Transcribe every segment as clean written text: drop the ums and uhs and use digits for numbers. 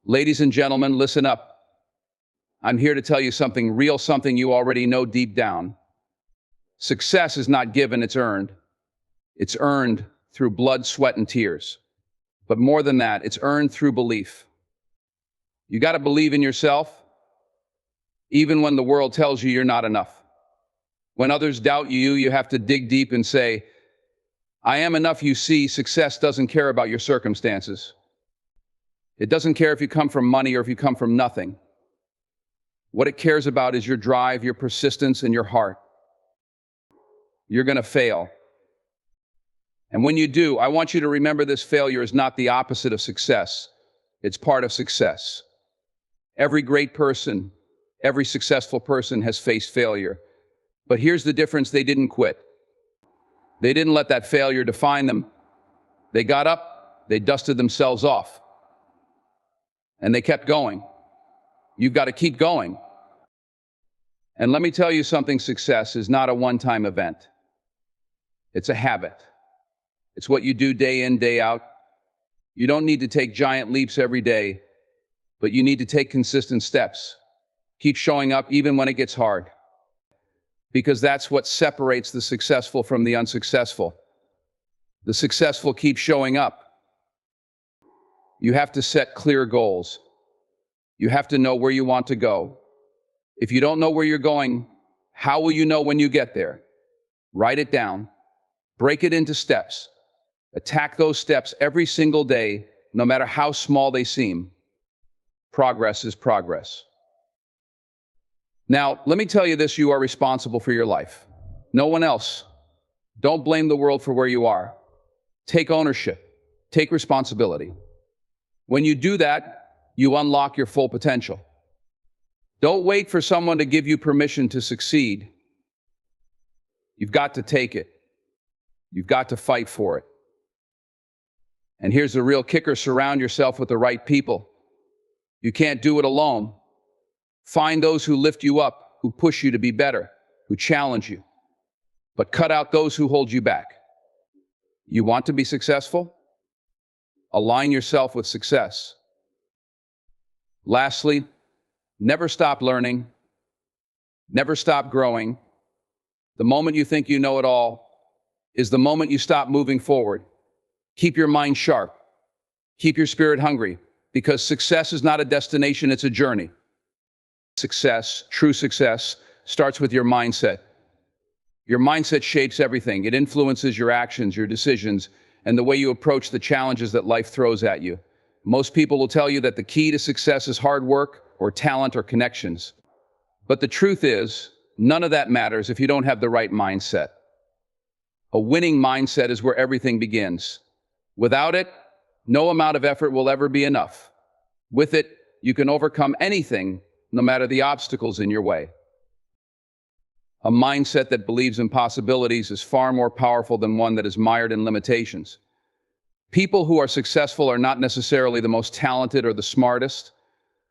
Ladies and gentlemen, listen up. I'm here to tell you something real, something you already know deep down. Success is not given, it's earned. It's earned through blood, sweat, and tears. But more than that, it's earned through belief. You got to believe in yourself, even when the world tells you you're not enough. When others doubt you, you have to dig deep and say, I am enough. You see, success doesn't care about your circumstances. It doesn't care if you come from money or if you come from nothing. What it cares about is your drive, your persistence, and your heart. You're going to fail. And when you do, I want you to remember this: failure is not the opposite of success. It's part of success. Every great person, every successful person has faced failure. But here's the difference: they didn't quit. They didn't let that failure define them. They got up, they dusted themselves off, and they kept going. You've got to keep going. And let me tell you something: success is not a one-time event. It's a habit. It's what you do day in, day out. You don't need to take giant leaps every day, but you need to take consistent steps. Keep showing up even when it gets hard, because that's what separates the successful from the unsuccessful. The successful keep showing up. You have to set clear goals. You have to know where you want to go. If you don't know where you're going, how will you know when you get there? Write it down. Break it into steps. Attack those steps every single day, no matter how small they seem. Progress is progress. Now, let me tell you this: you are responsible for your life. No one else. Don't blame the world for where you are. Take ownership. Take responsibility. When you do that, you unlock your full potential. Don't wait for someone to give you permission to succeed. You've got to take it. You've got to fight for it. And here's the real kicker: surround yourself with the right people. You can't do it alone. Find those who lift you up, who push you to be better, who challenge you. But cut out those who hold you back. You want to be successful? Align yourself with success. Lastly, never stop learning. Never stop growing. The moment you think you know it all is the moment you stop moving forward. Keep your mind sharp. Keep your spirit hungry, because success is not a destination, it's a journey. Success, true success, starts with your mindset. Your mindset shapes everything. It influences your actions, your decisions, and the way you approach the challenges that life throws at you. Most people will tell you that the key to success is hard work or talent or connections. But the truth is, none of that matters if you don't have the right mindset. A winning mindset is where everything begins. Without it, no amount of effort will ever be enough. With it, you can overcome anything, no matter the obstacles in your way. A mindset that believes in possibilities is far more powerful than one that is mired in limitations. People who are successful are not necessarily the most talented or the smartest.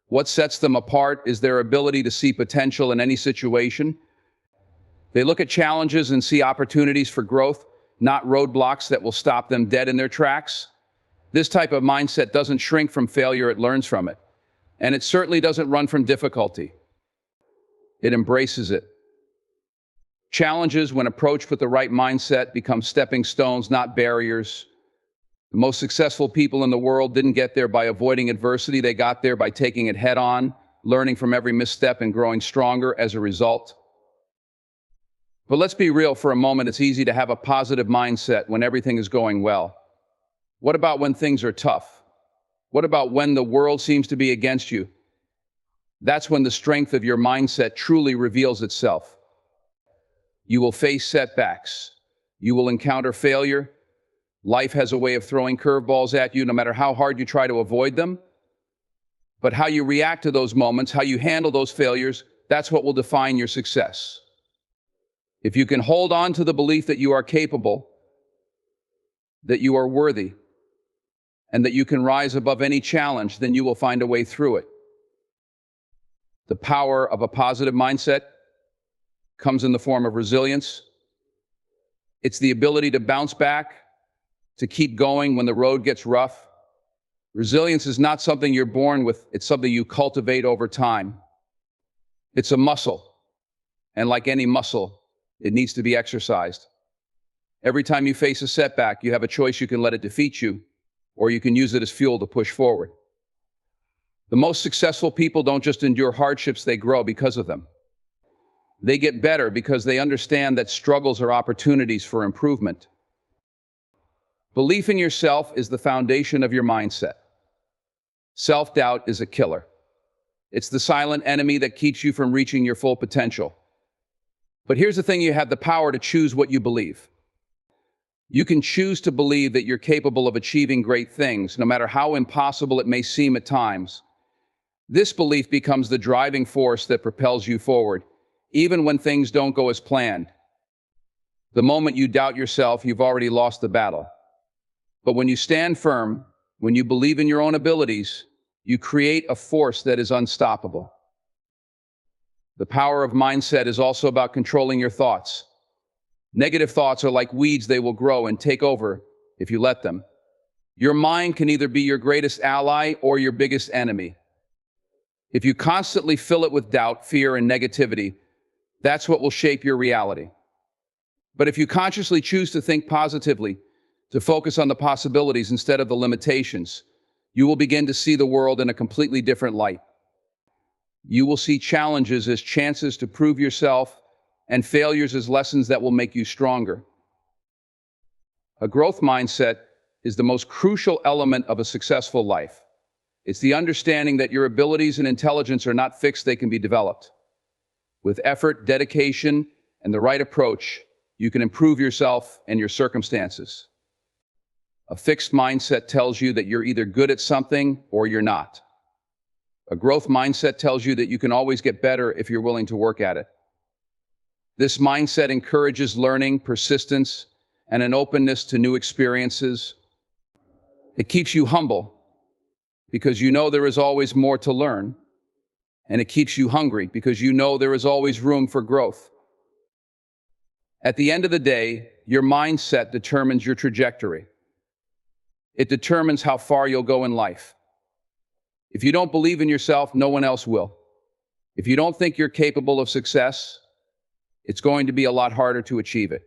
What sets them apart is their ability to see potential in any situation. They look at challenges and see opportunities for growth, not roadblocks that will stop them dead in their tracks. This type of mindset doesn't shrink from failure, it learns from it. And it certainly doesn't run from difficulty. It embraces it. Challenges, when approached with the right mindset, become stepping stones, not barriers. The most successful people in the world didn't get there by avoiding adversity. They got there by taking it head on, learning from every misstep, and growing stronger as a result. But let's be real for a moment. It's easy to have a positive mindset when everything is going well. What about when things are tough? What about when the world seems to be against you? That's when the strength of your mindset truly reveals itself. You will face setbacks. You will encounter failure. Life has a way of throwing curveballs at you, no matter how hard you try to avoid them. But how you react to those moments, how you handle those failures, that's what will define your success. If you can hold on to the belief that you are capable, that you are worthy, and that you can rise above any challenge, then you will find a way through it. The power of a positive mindset comes in the form of resilience. It's the ability to bounce back, to keep going when the road gets rough. Resilience is not something you're born with, it's something you cultivate over time. It's a muscle, and like any muscle, it needs to be exercised. Every time you face a setback, you have a choice. You can let it defeat you, or you can use it as fuel to push forward. The most successful people don't just endure hardships, they grow because of them. They get better because they understand that struggles are opportunities for improvement. Belief in yourself is the foundation of your mindset. Self-doubt is a killer. It's the silent enemy that keeps you from reaching your full potential. But here's the thing, you have the power to choose what you believe. You can choose to believe that you're capable of achieving great things, no matter how impossible it may seem at times. This belief becomes the driving force that propels you forward, even when things don't go as planned. The moment you doubt yourself, you've already lost the battle. But when you stand firm, when you believe in your own abilities, you create a force that is unstoppable. The power of mindset is also about controlling your thoughts. Negative thoughts are like weeds, they will grow and take over if you let them. Your mind can either be your greatest ally or your biggest enemy. If you constantly fill it with doubt, fear, and negativity, that's what will shape your reality. But if you consciously choose to think positively, to focus on the possibilities instead of the limitations, you will begin to see the world in a completely different light. You will see challenges as chances to prove yourself and failures as lessons that will make you stronger. A growth mindset is the most crucial element of a successful life. It's the understanding that your abilities and intelligence are not fixed, they can be developed. With effort, dedication, and the right approach, you can improve yourself and your circumstances. A fixed mindset tells you that you're either good at something or you're not. A growth mindset tells you that you can always get better if you're willing to work at it. This mindset encourages learning, persistence, and an openness to new experiences. It keeps you humble because you know there is always more to learn, and it keeps you hungry because you know there is always room for growth. At the end of the day, your mindset determines your trajectory. It determines how far you'll go in life. If you don't believe in yourself, no one else will. If you don't think you're capable of success, it's going to be a lot harder to achieve it.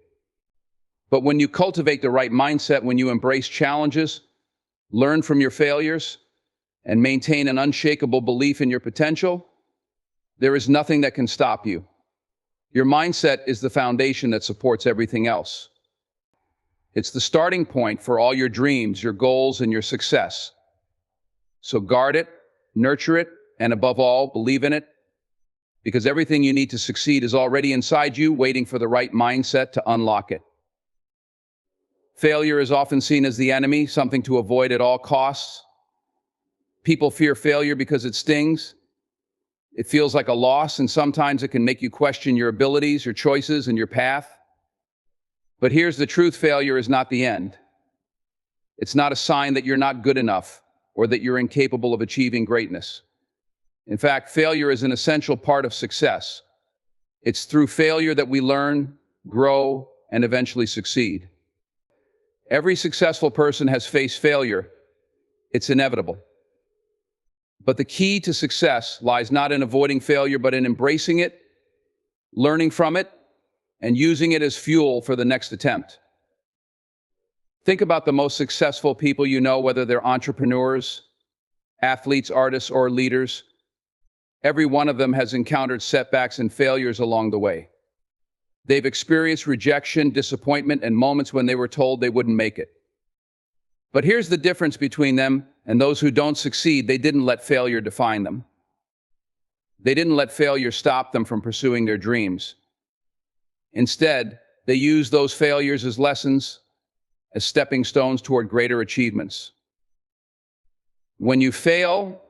But when you cultivate the right mindset, when you embrace challenges, learn from your failures, and maintain an unshakable belief in your potential, there is nothing that can stop you. Your mindset is the foundation that supports everything else. It's the starting point for all your dreams, your goals, and your success. So guard it, nurture it, and above all, believe in it, because everything you need to succeed is already inside you, waiting for the right mindset to unlock it. Failure is often seen as the enemy, something to avoid at all costs. People fear failure because it stings. It feels like a loss, and sometimes it can make you question your abilities, your choices, and your path. But here's the truth, failure is not the end. It's not a sign that you're not good enough or that you're incapable of achieving greatness. In fact, failure is an essential part of success. It's through failure that we learn, grow, and eventually succeed. Every successful person has faced failure. It's inevitable. But the key to success lies not in avoiding failure, but in embracing it, learning from it, and using it as fuel for the next attempt. Think about the most successful people you know, whether they're entrepreneurs, athletes, artists, or leaders. Every one of them has encountered setbacks and failures along the way. They've experienced rejection, disappointment, and moments when they were told they wouldn't make it. But here's the difference between them and those who don't succeed. They didn't let failure define them. They didn't let failure stop them from pursuing their dreams. Instead, they used those failures as lessons, as stepping stones toward greater achievements. When you fail,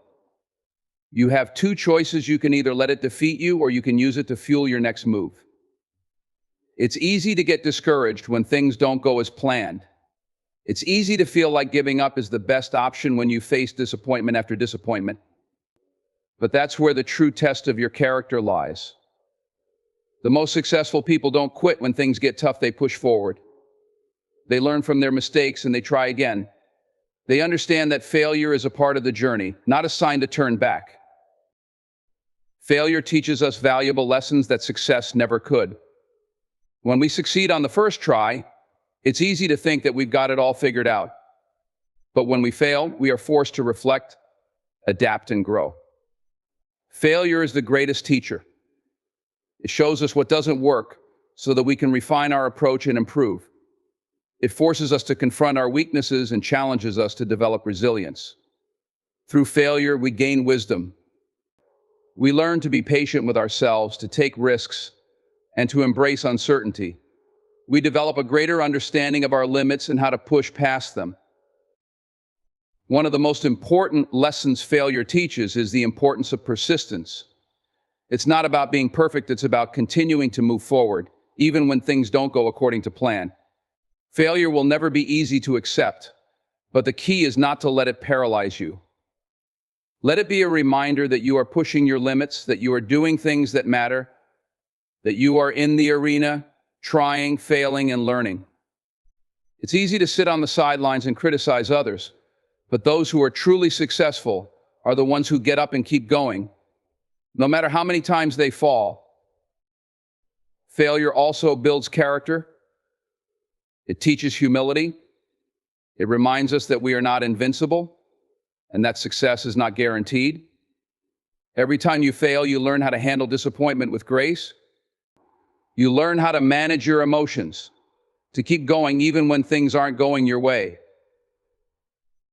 you have two choices. You can either let it defeat you or you can use it to fuel your next move. It's easy to get discouraged when things don't go as planned. It's easy to feel like giving up is the best option when you face disappointment after disappointment. But that's where the true test of your character lies. The most successful people don't quit when things get tough, they push forward. They learn from their mistakes and they try again. They understand that failure is a part of the journey, not a sign to turn back. Failure teaches us valuable lessons that success never could. When we succeed on the first try, it's easy to think that we've got it all figured out. But when we fail, we are forced to reflect, adapt, and grow. Failure is the greatest teacher. It shows us what doesn't work so that we can refine our approach and improve. It forces us to confront our weaknesses and challenges us to develop resilience. Through failure, we gain wisdom. We learn to be patient with ourselves, to take risks, and to embrace uncertainty. We develop a greater understanding of our limits and how to push past them. One of the most important lessons failure teaches is the importance of persistence. It's not about being perfect, it's about continuing to move forward, even when things don't go according to plan. Failure will never be easy to accept, but the key is not to let it paralyze you. Let it be a reminder that you are pushing your limits, that you are doing things that matter, that you are in the arena, trying, failing, and learning. It's easy to sit on the sidelines and criticize others, but those who are truly successful are the ones who get up and keep going, no matter how many times they fall. Failure also builds character. It teaches humility. It reminds us that we are not invincible and that success is not guaranteed. Every time you fail, you learn how to handle disappointment with grace. You learn how to manage your emotions, to keep going even when things aren't going your way.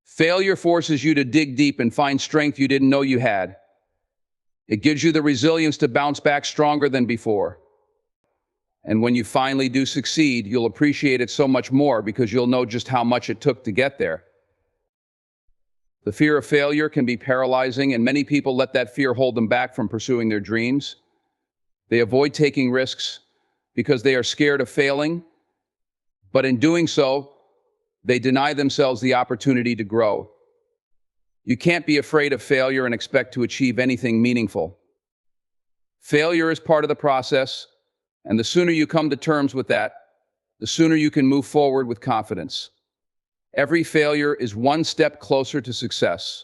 Failure forces you to dig deep and find strength you didn't know you had. It gives you the resilience to bounce back stronger than before. And when you finally do succeed, you'll appreciate it so much more because you'll know just how much it took to get there. The fear of failure can be paralyzing, and many people let that fear hold them back from pursuing their dreams. They avoid taking risks because they are scared of failing, but in doing so, they deny themselves the opportunity to grow. You can't be afraid of failure and expect to achieve anything meaningful. Failure is part of the process, and the sooner you come to terms with that, the sooner you can move forward with confidence. Every failure is one step closer to success.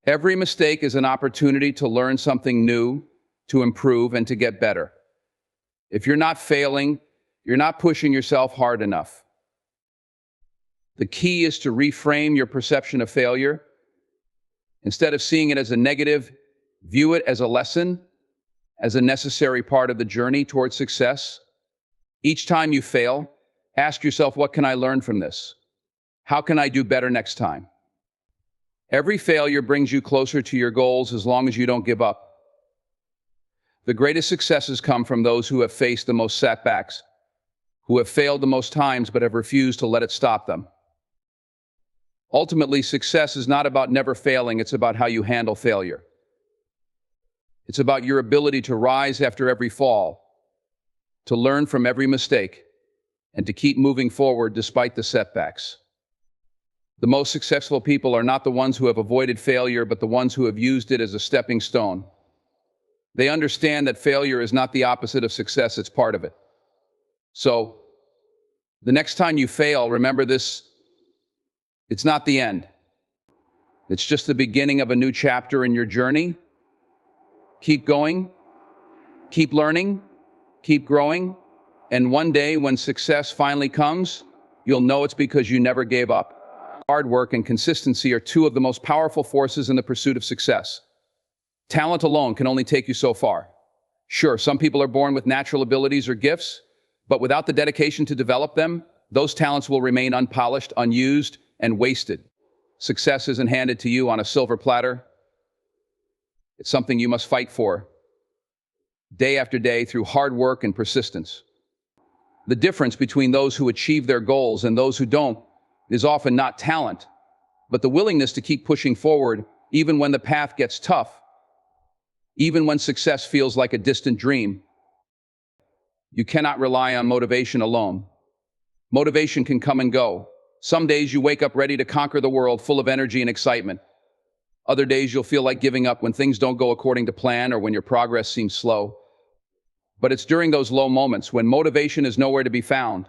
Every mistake is an opportunity to learn something new, to improve, and to get better. If you're not failing, you're not pushing yourself hard enough. The key is to reframe your perception of failure. Instead of seeing it as a negative, view it as a lesson, as a necessary part of the journey towards success. Each time you fail, ask yourself, what can I learn from this? How can I do better next time? Every failure brings you closer to your goals as long as you don't give up. The greatest successes come from those who have faced the most setbacks, who have failed the most times but have refused to let it stop them. Ultimately, success is not about never failing, it's about how you handle failure. It's about your ability to rise after every fall, to learn from every mistake, and to keep moving forward despite the setbacks. The most successful people are not the ones who have avoided failure, but the ones who have used it as a stepping stone. They understand that failure is not the opposite of success, it's part of it. So, the next time you fail, remember this: it's not the end. It's just the beginning of a new chapter in your journey. Keep going, keep learning, keep growing, and one day when success finally comes, you'll know it's because you never gave up. Hard work and consistency are two of the most powerful forces in the pursuit of success. Talent alone can only take you so far. Sure, some people are born with natural abilities or gifts, but without the dedication to develop them, those talents will remain unpolished, unused, and wasted. Success isn't handed to you on a silver platter. It's something you must fight for, day after day, through hard work and persistence. The difference between those who achieve their goals and those who don't is often not talent, but the willingness to keep pushing forward even when the path gets tough, even when success feels like a distant dream. You cannot rely on motivation alone. Motivation can come and go. Some days you wake up ready to conquer the world, full of energy and excitement. Other days you'll feel like giving up when things don't go according to plan or when your progress seems slow. But it's during those low moments, when motivation is nowhere to be found,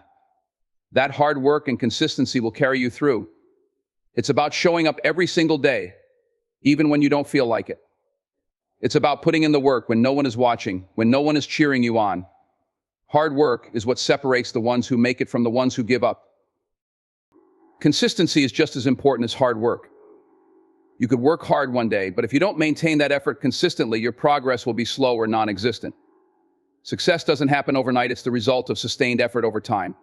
that hard work and consistency will carry you through. It's about showing up every single day, even when you don't feel like it. It's about putting in the work when no one is watching, when no one is cheering you on. Hard work is what separates the ones who make it from the ones who give up. Consistency is just as important as hard work. You could work hard one day, but if you don't maintain that effort consistently, your progress will be slow or non-existent. Success doesn't happen overnight, it's the result of sustained effort over time.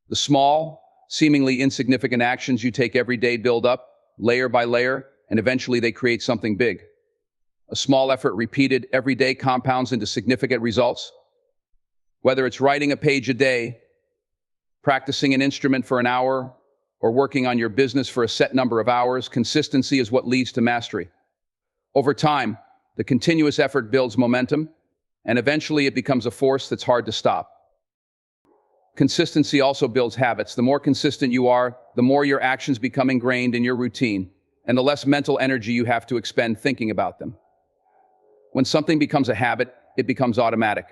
The small, seemingly insignificant actions you take every day build up, layer by layer, and eventually they create something big. A small effort repeated every day compounds into significant results. Whether it's writing a page a day, practicing an instrument for an hour, or working on your business for a set number of hours, consistency is what leads to mastery. Over time, the continuous effort builds momentum, and eventually it becomes a force that's hard to stop. Consistency also builds habits. The more consistent you are, the more your actions become ingrained in your routine, and the less mental energy you have to expend thinking about them. When something becomes a habit, it becomes automatic.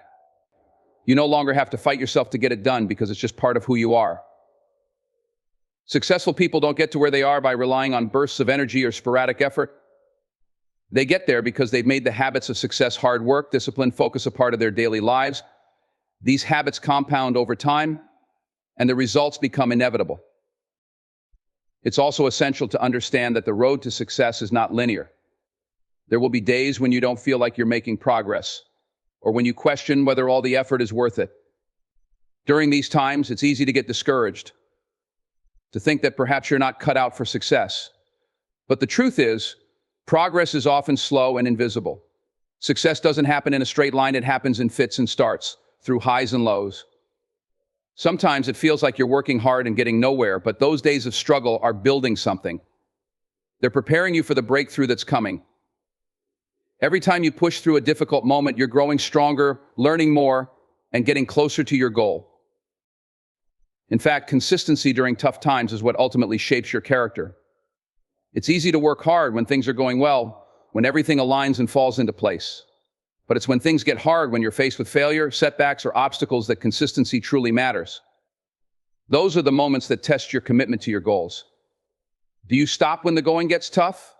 You no longer have to fight yourself to get it done because it's just part of who you are. Successful people don't get to where they are by relying on bursts of energy or sporadic effort. They get there because they've made the habits of success, hard work, discipline, focus a part of their daily lives. These habits compound over time, and the results become inevitable. It's also essential to understand that the road to success is not linear. There will be days when you don't feel like you're making progress, or when you question whether all the effort is worth it. During these times, it's easy to get discouraged, to think that perhaps you're not cut out for success. But the truth is, progress is often slow and invisible. Success doesn't happen in a straight line, it happens in fits and starts, through highs and lows. Sometimes it feels like you're working hard and getting nowhere, but those days of struggle are building something. They're preparing you for the breakthrough that's coming. Every time you push through a difficult moment, you're growing stronger, learning more, and getting closer to your goal. In fact, consistency during tough times is what ultimately shapes your character. It's easy to work hard when things are going well, when everything aligns and falls into place. But it's when things get hard, when you're faced with failure, setbacks, or obstacles, that consistency truly matters. Those are the moments that test your commitment to your goals. Do you stop when the going gets tough,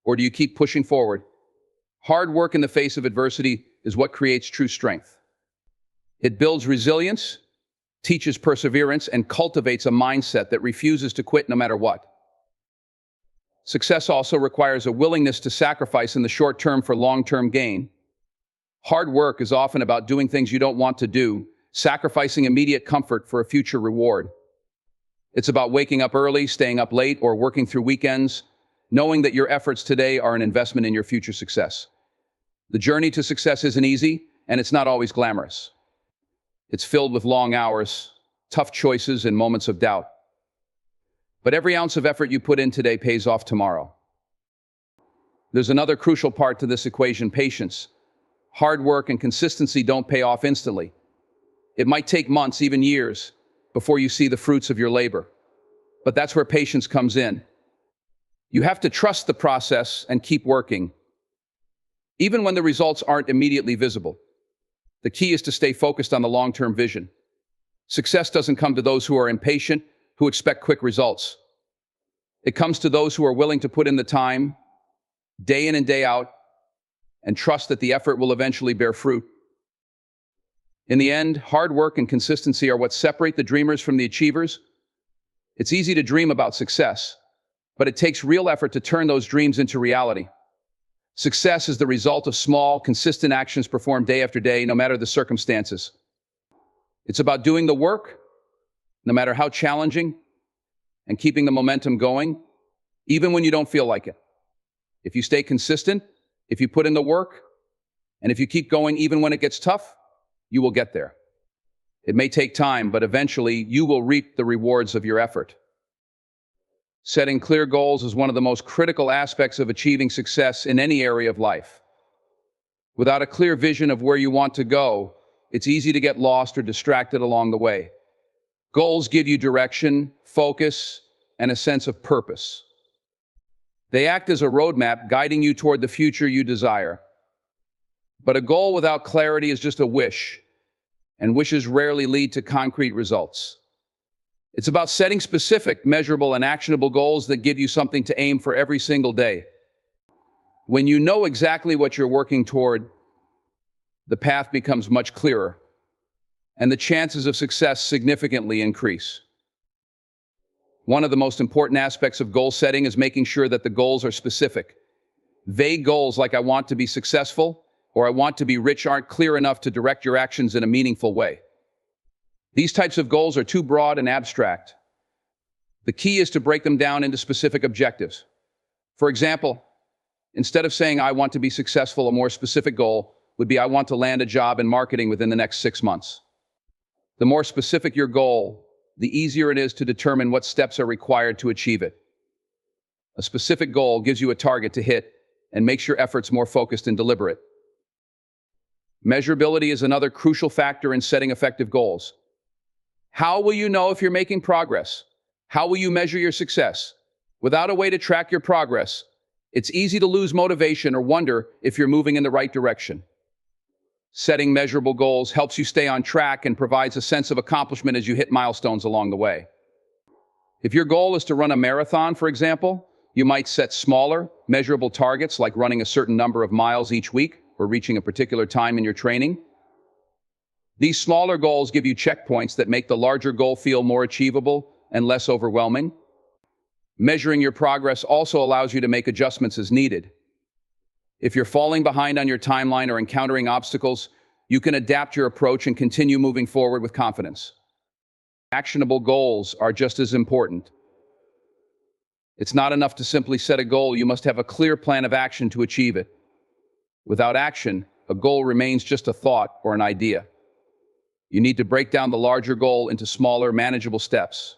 or do you keep pushing forward? Hard work in the face of adversity is what creates true strength. It builds resilience, teaches perseverance, and cultivates a mindset that refuses to quit no matter what. Success also requires a willingness to sacrifice in the short term for long-term gain. Hard work is often about doing things you don't want to do, sacrificing immediate comfort for a future reward. It's about waking up early, staying up late, or working through weekends, knowing that your efforts today are an investment in your future success. The journey to success isn't easy, and it's not always glamorous. It's filled with long hours, tough choices, and moments of doubt. But every ounce of effort you put in today pays off tomorrow. There's another crucial part to this equation: patience. Hard work and consistency don't pay off instantly. It might take months, even years, before you see the fruits of your labor. But that's where patience comes in. You have to trust the process and keep working, even when the results aren't immediately visible. The key is to stay focused on the long-term vision. Success doesn't come to those who are impatient, who expect quick results. It comes to those who are willing to put in the time, day in and day out, and trust that the effort will eventually bear fruit. In the end, hard work and consistency are what separate the dreamers from the achievers. It's easy to dream about success, but it takes real effort to turn those dreams into reality. Success is the result of small, consistent actions performed day after day, no matter the circumstances. It's about doing the work, no matter how challenging, and keeping the momentum going, even when you don't feel like it. If you stay consistent, if you put in the work, and if you keep going even when it gets tough, you will get there. It may take time, but eventually you will reap the rewards of your effort. Setting clear goals is one of the most critical aspects of achieving success in any area of life. Without a clear vision of where you want to go, it's easy to get lost or distracted along the way. Goals give you direction, focus, and a sense of purpose. They act as a roadmap guiding you toward the future you desire. But a goal without clarity is just a wish, and wishes rarely lead to concrete results. It's about setting specific, measurable, and actionable goals that give you something to aim for every single day. When you know exactly what you're working toward, the path becomes much clearer, and the chances of success significantly increase. One of the most important aspects of goal setting is making sure that the goals are specific. Vague goals like "I want to be successful" or "I want to be rich" aren't clear enough to direct your actions in a meaningful way. These types of goals are too broad and abstract. The key is to break them down into specific objectives. For example, instead of saying "I want to be successful," a more specific goal would be "I want to land a job in marketing within the next 6 months." The more specific your goal, the easier it is to determine what steps are required to achieve it. A specific goal gives you a target to hit and makes your efforts more focused and deliberate. Measurability is another crucial factor in setting effective goals. How will you know if you're making progress? How will you measure your success? Without a way to track your progress, it's easy to lose motivation or wonder if you're moving in the right direction. Setting measurable goals helps you stay on track and provides a sense of accomplishment as you hit milestones along the way. If your goal is to run a marathon, for example, you might set smaller, measurable targets like running a certain number of miles each week or reaching a particular time in your training. These smaller goals give you checkpoints that make the larger goal feel more achievable and less overwhelming. Measuring your progress also allows you to make adjustments as needed. If you're falling behind on your timeline or encountering obstacles, you can adapt your approach and continue moving forward with confidence. Actionable goals are just as important. It's not enough to simply set a goal, you must have a clear plan of action to achieve it. Without action, a goal remains just a thought or an idea. You need to break down the larger goal into smaller, manageable steps.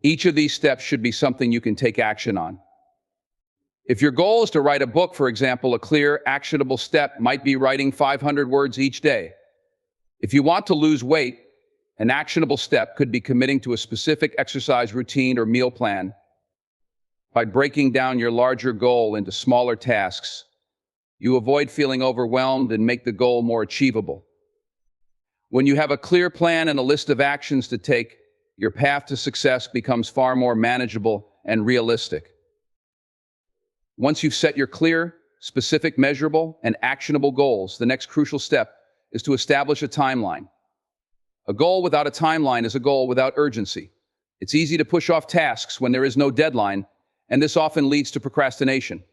Each of these steps should be something you can take action on. If your goal is to write a book, for example, a clear, actionable step might be writing 500 words each day. If you want to lose weight, an actionable step could be committing to a specific exercise routine or meal plan. By breaking down your larger goal into smaller tasks, you avoid feeling overwhelmed and make the goal more achievable. When you have a clear plan and a list of actions to take, your path to success becomes far more manageable and realistic. Once you've set your clear, specific, measurable, and actionable goals, the next crucial step is to establish a timeline. A goal without a timeline is a goal without urgency. It's easy to push off tasks when there is no deadline, and this often leads to procrastination.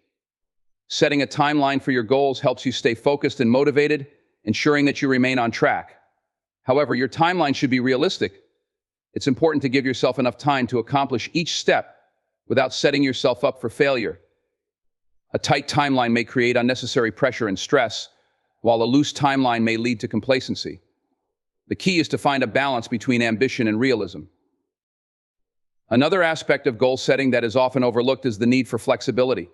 Setting a timeline for your goals helps you stay focused and motivated, ensuring that you remain on track. However, your timeline should be realistic. It's important to give yourself enough time to accomplish each step without setting yourself up for failure. A tight timeline may create unnecessary pressure and stress, while a loose timeline may lead to complacency. The key is to find a balance between ambition and realism. Another aspect of goal setting that is often overlooked is the need for flexibility.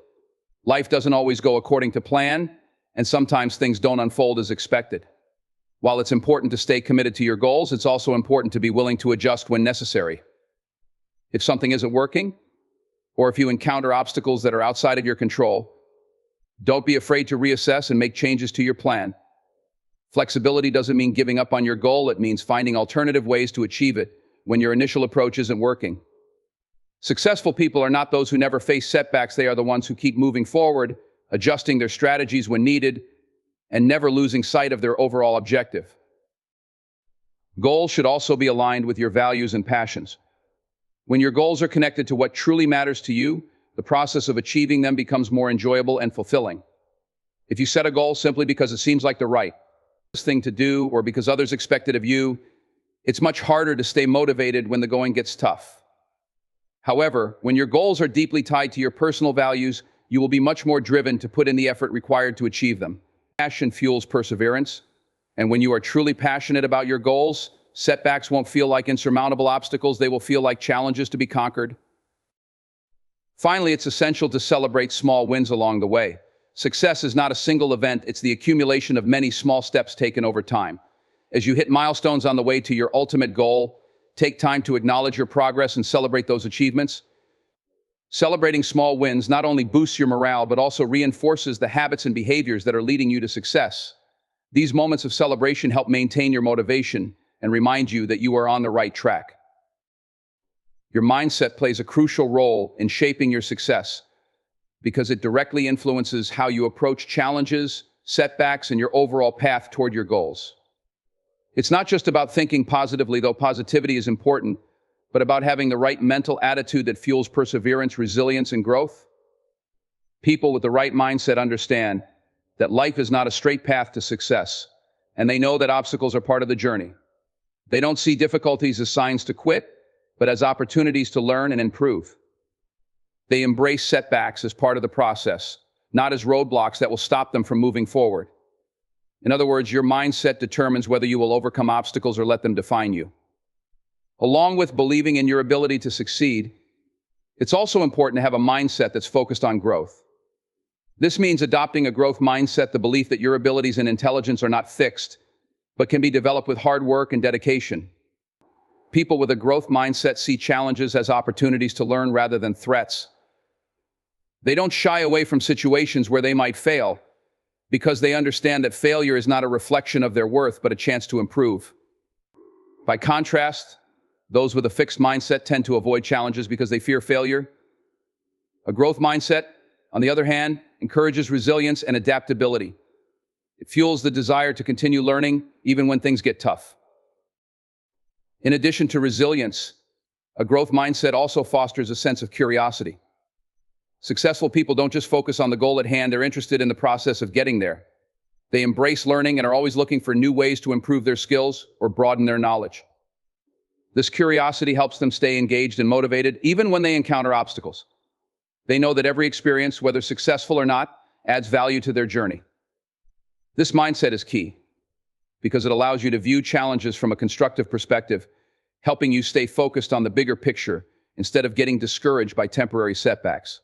Life doesn't always go according to plan, and sometimes things don't unfold as expected. While it's important to stay committed to your goals, it's also important to be willing to adjust when necessary. If something isn't working, or if you encounter obstacles that are outside of your control, don't be afraid to reassess and make changes to your plan. Flexibility doesn't mean giving up on your goal, it means finding alternative ways to achieve it when your initial approach isn't working. Successful people are not those who never face setbacks, they are the ones who keep moving forward, adjusting their strategies when needed, and never losing sight of their overall objective. Goals should also be aligned with your values and passions. When your goals are connected to what truly matters to you, the process of achieving them becomes more enjoyable and fulfilling. If you set a goal simply because it seems like the right thing to do or because others expect it of you, it's much harder to stay motivated when the going gets tough. However, when your goals are deeply tied to your personal values, you will be much more driven to put in the effort required to achieve them. Passion fuels perseverance, and when you are truly passionate about your goals, setbacks won't feel like insurmountable obstacles, they will feel like challenges to be conquered. Finally, it's essential to celebrate small wins along the way. Success is not a single event, it's the accumulation of many small steps taken over time. As you hit milestones on the way to your ultimate goal, take time to acknowledge your progress and celebrate those achievements. Celebrating small wins not only boosts your morale, but also reinforces the habits and behaviors that are leading you to success. These moments of celebration help maintain your motivation and remind you that you are on the right track. Your mindset plays a crucial role in shaping your success because it directly influences how you approach challenges, setbacks, and your overall path toward your goals. It's not just about thinking positively, though positivity is important, but about having the right mental attitude that fuels perseverance, resilience, and growth. People with the right mindset understand that life is not a straight path to success, and they know that obstacles are part of the journey. They don't see difficulties as signs to quit, but as opportunities to learn and improve. They embrace setbacks as part of the process, not as roadblocks that will stop them from moving forward. In other words, your mindset determines whether you will overcome obstacles or let them define you. Along with believing in your ability to succeed, it's also important to have a mindset that's focused on growth. This means adopting a growth mindset, the belief that your abilities and intelligence are not fixed, but can be developed with hard work and dedication. People with a growth mindset see challenges as opportunities to learn rather than threats. They don't shy away from situations where they might fail, because they understand that failure is not a reflection of their worth, but a chance to improve. By contrast, those with a fixed mindset tend to avoid challenges because they fear failure. A growth mindset, on the other hand, encourages resilience and adaptability. It fuels the desire to continue learning even when things get tough. In addition to resilience, a growth mindset also fosters a sense of curiosity. Successful people don't just focus on the goal at hand, they're interested in the process of getting there. They embrace learning and are always looking for new ways to improve their skills or broaden their knowledge. This curiosity helps them stay engaged and motivated even when they encounter obstacles. They know that every experience, whether successful or not, adds value to their journey. This mindset is key because it allows you to view challenges from a constructive perspective, helping you stay focused on the bigger picture instead of getting discouraged by temporary setbacks.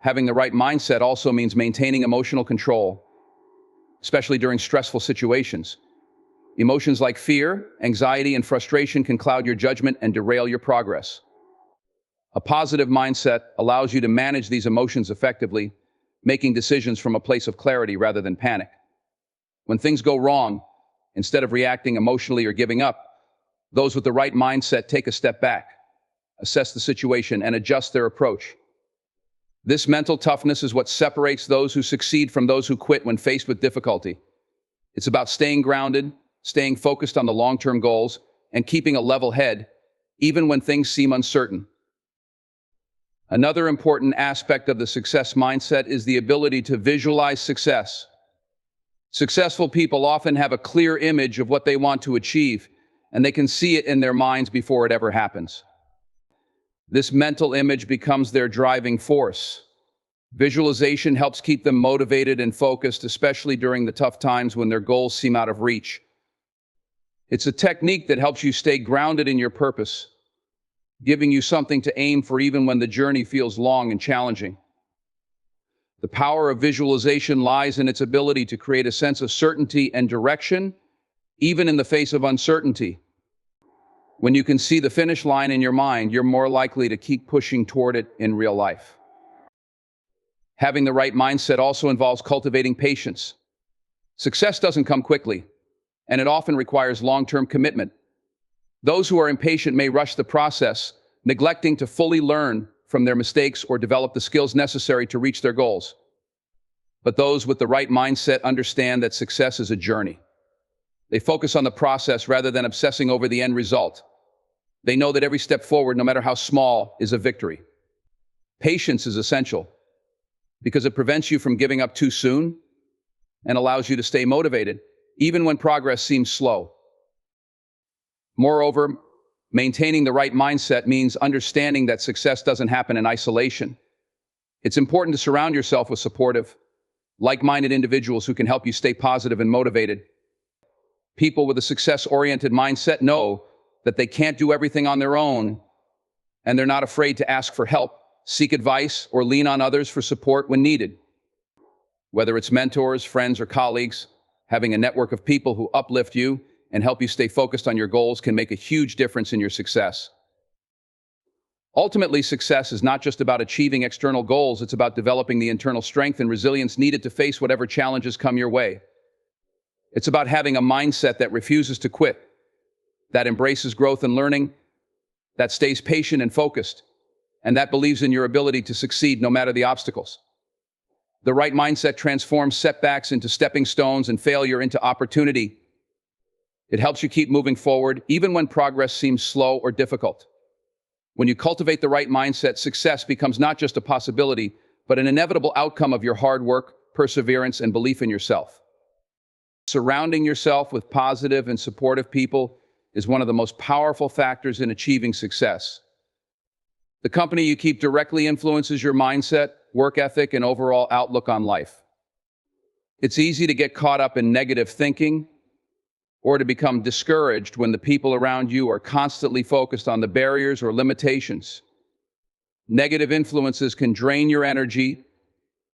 Having the right mindset also means maintaining emotional control, especially during stressful situations. Emotions like fear, anxiety, and frustration can cloud your judgment and derail your progress. A positive mindset allows you to manage these emotions effectively, making decisions from a place of clarity rather than panic. When things go wrong, instead of reacting emotionally or giving up, those with the right mindset take a step back, assess the situation, and adjust their approach. This mental toughness is what separates those who succeed from those who quit when faced with difficulty. It's about staying grounded, staying focused on the long-term goals, and keeping a level head, even when things seem uncertain. Another important aspect of the success mindset is the ability to visualize success. Successful people often have a clear image of what they want to achieve, and they can see it in their minds before it ever happens. This mental image becomes their driving force. Visualization helps keep them motivated and focused, especially during the tough times when their goals seem out of reach. It's a technique that helps you stay grounded in your purpose, giving you something to aim for even when the journey feels long and challenging. The power of visualization lies in its ability to create a sense of certainty and direction, even in the face of uncertainty. When you can see the finish line in your mind, you're more likely to keep pushing toward it in real life. Having the right mindset also involves cultivating patience. Success doesn't come quickly, and it often requires long-term commitment. Those who are impatient may rush the process, neglecting to fully learn from their mistakes or develop the skills necessary to reach their goals. But those with the right mindset understand that success is a journey. They focus on the process rather than obsessing over the end result. They know that every step forward, no matter how small, is a victory. Patience is essential because it prevents you from giving up too soon and allows you to stay motivated, even when progress seems slow. Moreover, maintaining the right mindset means understanding that success doesn't happen in isolation. It's important to surround yourself with supportive, like-minded individuals who can help you stay positive and motivated. People with a success-oriented mindset know that they can't do everything on their own, and they're not afraid to ask for help, seek advice, or lean on others for support when needed. Whether it's mentors, friends, or colleagues, having a network of people who uplift you and help you stay focused on your goals can make a huge difference in your success. Ultimately, success is not just about achieving external goals, it's about developing the internal strength and resilience needed to face whatever challenges come your way. It's about having a mindset that refuses to quit, that embraces growth and learning, that stays patient and focused, and that believes in your ability to succeed no matter the obstacles. The right mindset transforms setbacks into stepping stones and failure into opportunity. It helps you keep moving forward, even when progress seems slow or difficult. When you cultivate the right mindset, success becomes not just a possibility, but an inevitable outcome of your hard work, perseverance, and belief in yourself. Surrounding yourself with positive and supportive people is one of the most powerful factors in achieving success. The company you keep directly influences your mindset, work ethic, and overall outlook on life. It's easy to get caught up in negative thinking or to become discouraged when the people around you are constantly focused on the barriers or limitations. Negative influences can drain your energy,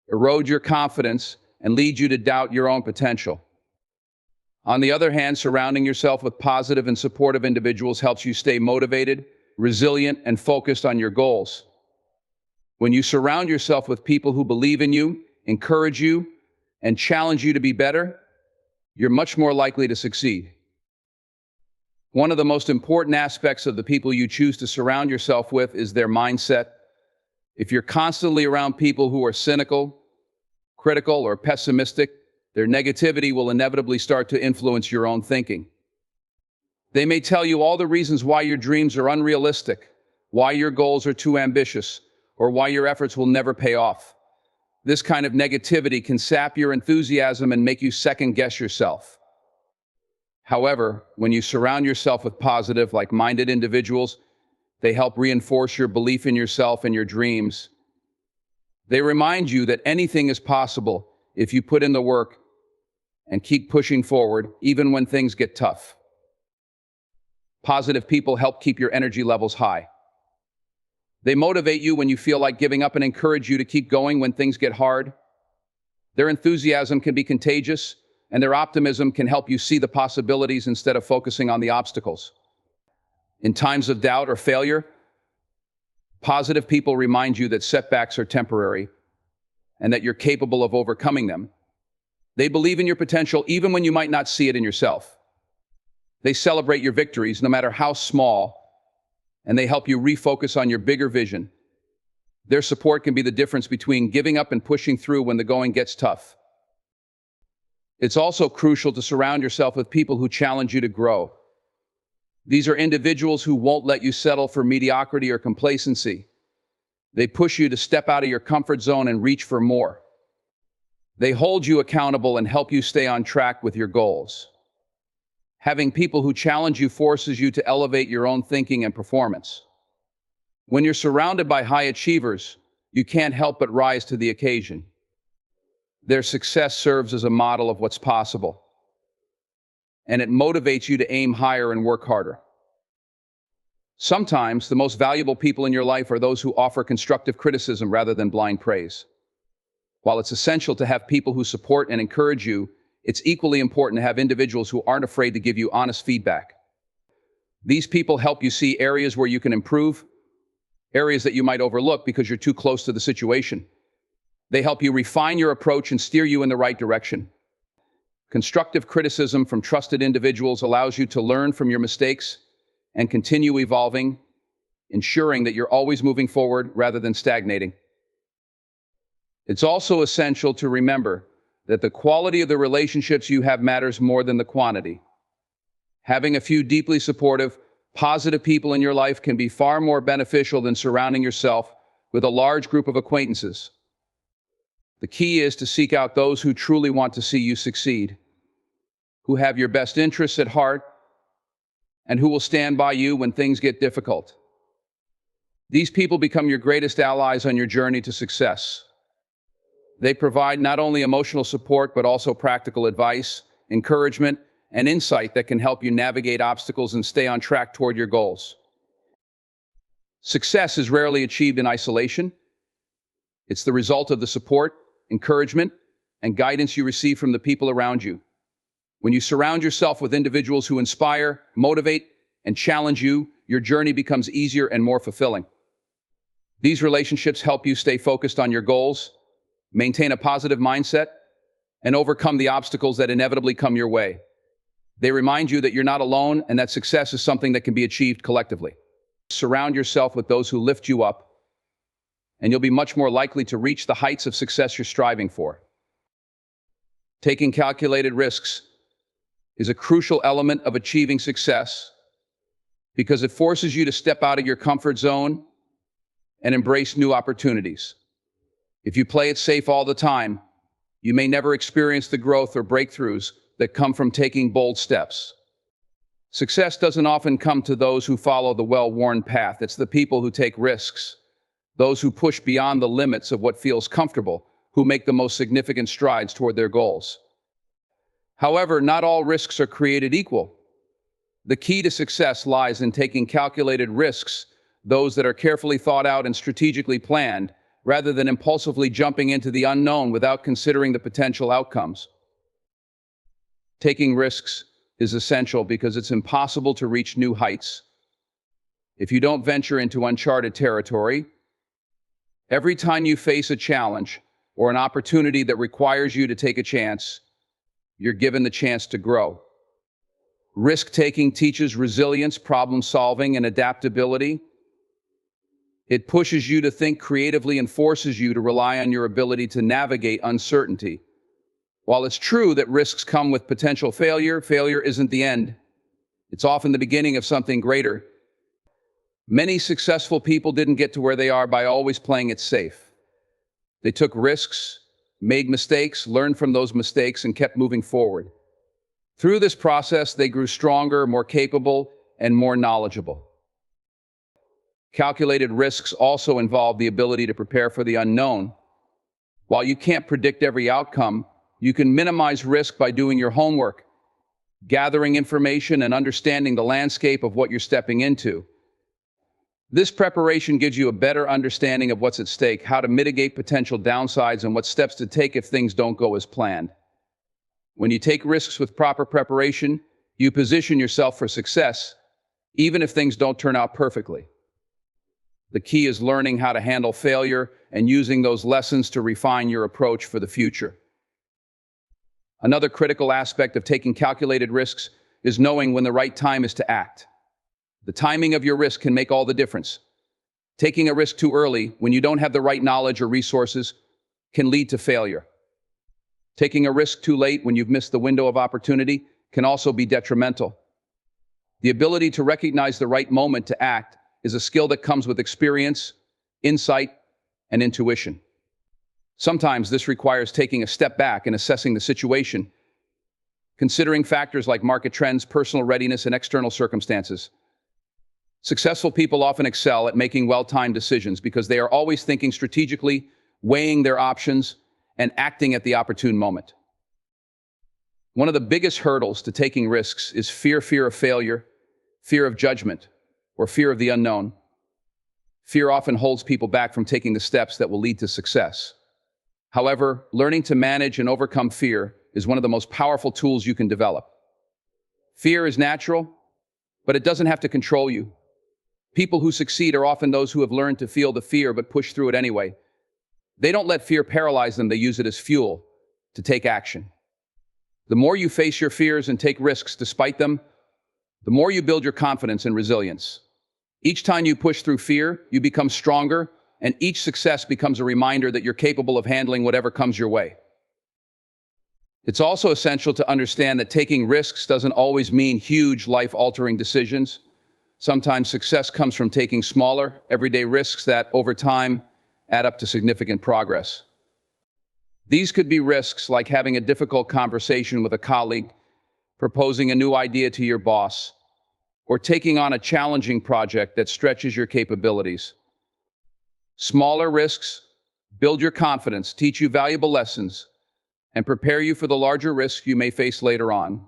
erode your confidence, and lead you to doubt your own potential. On the other hand, surrounding yourself with positive and supportive individuals helps you stay motivated, resilient, and focused on your goals. When you surround yourself with people who believe in you, encourage you, and challenge you to be better, you're much more likely to succeed. One of the most important aspects of the people you choose to surround yourself with is their mindset. If you're constantly around people who are cynical, critical, or pessimistic, their negativity will inevitably start to influence your own thinking. They may tell you all the reasons why your dreams are unrealistic, why your goals are too ambitious, or why your efforts will never pay off. This kind of negativity can sap your enthusiasm and make you second-guess yourself. However, when you surround yourself with positive, like-minded individuals, they help reinforce your belief in yourself and your dreams. They remind you that anything is possible if you put in the work and keep pushing forward, even when things get tough. Positive people help keep your energy levels high. They motivate you when you feel like giving up and encourage you to keep going when things get hard. Their enthusiasm can be contagious, and their optimism can help you see the possibilities instead of focusing on the obstacles. In times of doubt or failure, positive people remind you that setbacks are temporary and that you're capable of overcoming them. They believe in your potential even when you might not see it in yourself. They celebrate your victories, no matter how small, and they help you refocus on your bigger vision. Their support can be the difference between giving up and pushing through when the going gets tough. It's also crucial to surround yourself with people who challenge you to grow. These are individuals who won't let you settle for mediocrity or complacency. They push you to step out of your comfort zone and reach for more. They hold you accountable and help you stay on track with your goals. Having people who challenge you forces you to elevate your own thinking and performance. When you're surrounded by high achievers, you can't help but rise to the occasion. Their success serves as a model of what's possible, and it motivates you to aim higher and work harder. Sometimes, the most valuable people in your life are those who offer constructive criticism rather than blind praise. While it's essential to have people who support and encourage you, it's equally important to have individuals who aren't afraid to give you honest feedback. These people help you see areas where you can improve, areas that you might overlook because you're too close to the situation. They help you refine your approach and steer you in the right direction. Constructive criticism from trusted individuals allows you to learn from your mistakes and continue evolving, ensuring that you're always moving forward rather than stagnating. It's also essential to remember that the quality of the relationships you have matters more than the quantity. Having a few deeply supportive, positive people in your life can be far more beneficial than surrounding yourself with a large group of acquaintances. The key is to seek out those who truly want to see you succeed, who have your best interests at heart, and who will stand by you when things get difficult. These people become your greatest allies on your journey to success. They provide not only emotional support, but also practical advice, encouragement, and insight that can help you navigate obstacles and stay on track toward your goals. Success is rarely achieved in isolation. It's the result of the support, encouragement, and guidance you receive from the people around you. When you surround yourself with individuals who inspire, motivate, and challenge you, your journey becomes easier and more fulfilling. These relationships help you stay focused on your goals, maintain a positive mindset, and overcome the obstacles that inevitably come your way. They remind you that you're not alone and that success is something that can be achieved collectively. Surround yourself with those who lift you up, and you'll be much more likely to reach the heights of success you're striving for. Taking calculated risks is a crucial element of achieving success because it forces you to step out of your comfort zone and embrace new opportunities. If you play it safe all the time, you may never experience the growth or breakthroughs that come from taking bold steps. Success doesn't often come to those who follow the well-worn path. It's the people who take risks, those who push beyond the limits of what feels comfortable, who make the most significant strides toward their goals. However, not all risks are created equal. The key to success lies in taking calculated risks, those that are carefully thought out and strategically planned, rather than impulsively jumping into the unknown without considering the potential outcomes. Taking risks is essential because it's impossible to reach new heights if you don't venture into uncharted territory. Every time you face a challenge or an opportunity that requires you to take a chance, you're given the chance to grow. Risk-taking teaches resilience, problem-solving, and adaptability. It pushes you to think creatively and forces you to rely on your ability to navigate uncertainty. While it's true that risks come with potential failure, failure isn't the end. It's often the beginning of something greater. Many successful people didn't get to where they are by always playing it safe. They took risks, made mistakes, learned from those mistakes, and kept moving forward. Through this process, they grew stronger, more capable, and more knowledgeable. Calculated risks also involve the ability to prepare for the unknown. While you can't predict every outcome, you can minimize risk by doing your homework, gathering information, and understanding the landscape of what you're stepping into. This preparation gives you a better understanding of what's at stake, how to mitigate potential downsides, and what steps to take if things don't go as planned. When you take risks with proper preparation, you position yourself for success, even if things don't turn out perfectly. The key is learning how to handle failure and using those lessons to refine your approach for the future. Another critical aspect of taking calculated risks is knowing when the right time is to act. The timing of your risk can make all the difference. Taking a risk too early, when you don't have the right knowledge or resources, can lead to failure. Taking a risk too late, when you've missed the window of opportunity, can also be detrimental. The ability to recognize the right moment to act is a skill that comes with experience, insight, and intuition. Sometimes this requires taking a step back and assessing the situation, considering factors like market trends, personal readiness, and external circumstances. Successful people often excel at making well-timed decisions because they are always thinking strategically, weighing their options, and acting at the opportune moment. One of the biggest hurdles to taking risks is fear of failure, fear of judgment, or fear of the unknown. Fear often holds people back from taking the steps that will lead to success. However, learning to manage and overcome fear is one of the most powerful tools you can develop. Fear is natural, but it doesn't have to control you. People who succeed are often those who have learned to feel the fear but push through it anyway. They don't let fear paralyze them, they use it as fuel to take action. The more you face your fears and take risks despite them, the more you build your confidence and resilience. Each time you push through fear, you become stronger, and each success becomes a reminder that you're capable of handling whatever comes your way. It's also essential to understand that taking risks doesn't always mean huge, life-altering decisions. Sometimes success comes from taking smaller, everyday risks that, over time, add up to significant progress. These could be risks like having a difficult conversation with a colleague, proposing a new idea to your boss, or taking on a challenging project that stretches your capabilities. Smaller risks build your confidence, teach you valuable lessons, and prepare you for the larger risks you may face later on.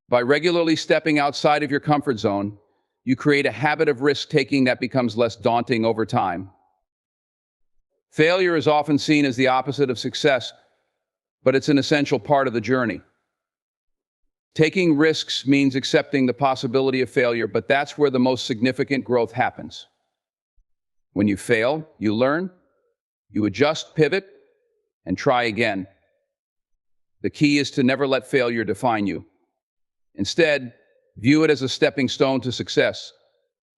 By regularly stepping outside of your comfort zone, you create a habit of risk-taking that becomes less daunting over time. Failure is often seen as the opposite of success, but it's an essential part of the journey. Taking risks means accepting the possibility of failure, but that's where the most significant growth happens. When you fail, you learn, you adjust, pivot, and try again. The key is to never let failure define you. Instead, view it as a stepping stone to success.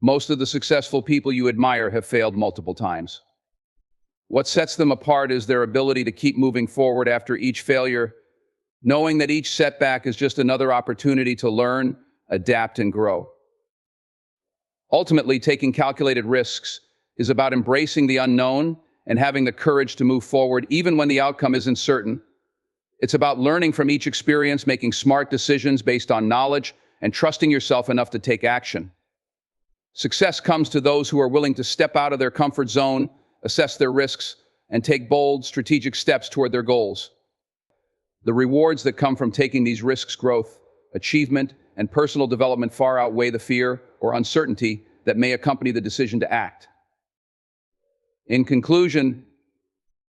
Most of the successful people you admire have failed multiple times. What sets them apart is their ability to keep moving forward after each failure, knowing that each setback is just another opportunity to learn, adapt, and grow. Ultimately, taking calculated risks is about embracing the unknown and having the courage to move forward even when the outcome isn't certain. It's about learning from each experience, making smart decisions based on knowledge, and trusting yourself enough to take action. Success comes to those who are willing to step out of their comfort zone, assess their risks, and take bold, strategic steps toward their goals. The rewards that come from taking these risks, growth, achievement, and personal development far outweigh the fear or uncertainty that may accompany the decision to act. In conclusion,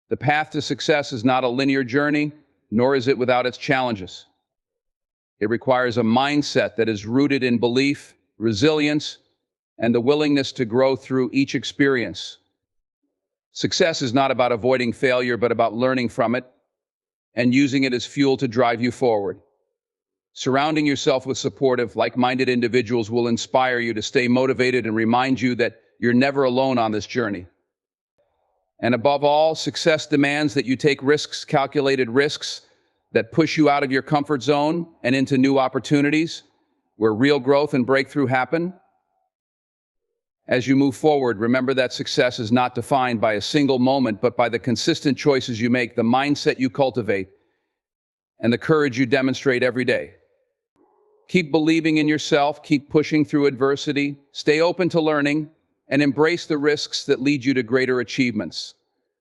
the path to success is not a linear journey, nor is it without its challenges. It requires a mindset that is rooted in belief, resilience, and the willingness to grow through each experience. Success is not about avoiding failure, but about learning from it and using it as fuel to drive you forward. Surrounding yourself with supportive, like-minded individuals will inspire you to stay motivated and remind you that you're never alone on this journey. And above all, success demands that you take risks, calculated risks, that push you out of your comfort zone and into new opportunities where real growth and breakthrough happen. As you move forward, remember that success is not defined by a single moment, but by the consistent choices you make, the mindset you cultivate, and the courage you demonstrate every day. Keep believing in yourself, keep pushing through adversity, stay open to learning, and embrace the risks that lead you to greater achievements.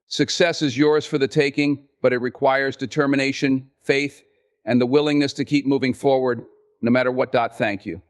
Success is yours for the taking, but it requires determination, faith, and the willingness to keep moving forward, no matter what. Thank you.